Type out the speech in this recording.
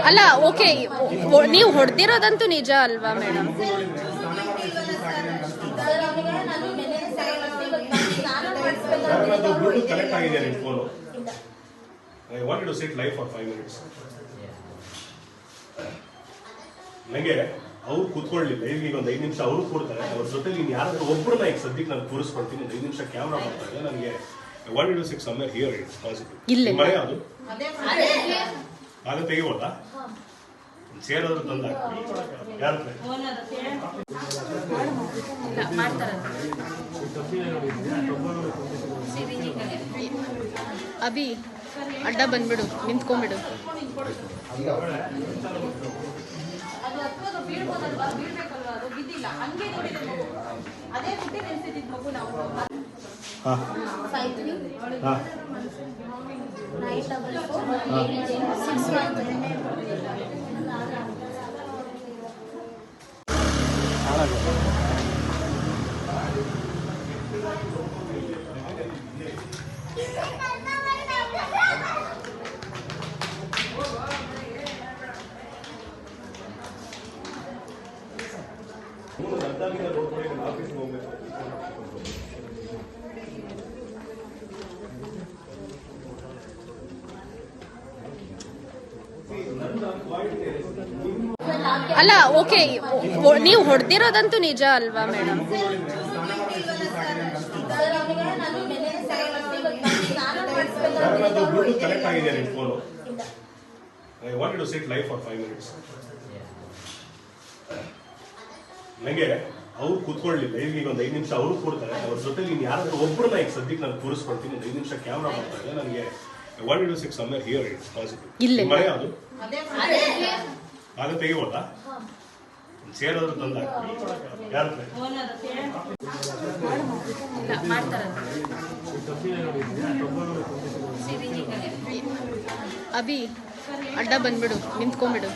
ಅಲ್ಲ ಓಕೆ, ನೀವು ಹೊಡೆದಿರೋದಂತೂ ನಿಜ ಅಲ್ವಾ ಮೇಡಮ್? ಕನೆಕ್ಟ್ ಆಗಿದೆ ನಿಮ್ಮ phone. I wanted to sit live for 5 minutes. ನನಗೆ ಅವ್ರು ಕೂತ್ಕೊಳ್ಳಿಲ್ಲ, ಈಗ ಒಂದು 5 ನಿಮಿಷ ಅವರು ಕೂಡ್ತಾರೆ. ಅವ್ರ ಜೊತೆ ನೀನು ಯಾರಾದ್ರೂ ಒಬ್ಬರನ್ನ ಈಗ ಸದ್ಯಕ್ಕೆ ನಾನು ಕೂರಿಸ್ಕೊಳ್ತೀನಿ. ಒಂದು 5 ನಿಮಿಷ ಕ್ಯಾಮ್ರಾ ಮಾಡ್ತಾ ಇಲ್ಲ. ನನಗೆ I wanted to sit somewhere here it's possible. ಇಲ್ಲ ಮನೆ ಅದು ಆಗ ತೆಗಿಬೋದಾ? ಚೇರ್ ಆದ್ರೂ ತಂದ ಯಾರ ಅಭಿ ಅಡ್ಡ ಬಂದ್ಬಿಡು, ನಿಂತ್ಕೊಂಡ್ಬಿಡು. ಅಲ್ಲ ಓಕೆ, ನೀವು ಹೊಡೆದಿರೋದಂತೂ ನಿಜ ಅಲ್ವಾ ಮೇಡಮ್? ಕನೆಕ್ಟ್ ಆಗಿದೆ ನಿಮ್ಮ phone. I wanted to sit live for 5 minutes. ನನಗೆ ಅವ್ರು ಕೂತ್ಕೊಳ್ಳಿಲ್ಲ, ಈಗ ಒಂದು 5 ನಿಮಿಷ ಅವರು ಕೂಡ್ತಾರೆ. ಅವ್ರ ಜೊತೆ ನೀನು ಯಾರಾದ್ರೂ ಒಬ್ಬರನ್ನ ಈಗ ಸದ್ಯಕ್ಕೆ ನಾನು ಕೂರಿಸ್ಕೊಳ್ತೀನಿ. ಒಂದು 5 ನಿಮಿಷ ಕ್ಯಾಮ್ರಾ ಮಾಡ್ತಾ ಇಲ್ಲ. ನನಗೆ I wanted to sit somewhere here it's possible. ಇಲ್ಲ ಮನೆ ಅದು ಆಗ ತೆಗಿಬೋದಾ? ಚೇರ್ ಆದ್ರೂ ತಂದ ಯಾರ ಅಭಿ ಅಡ್ಡ ಬಂದ್ಬಿಡು, ನಿಂತ್ಕೊಂಡ್ಬಿಡು.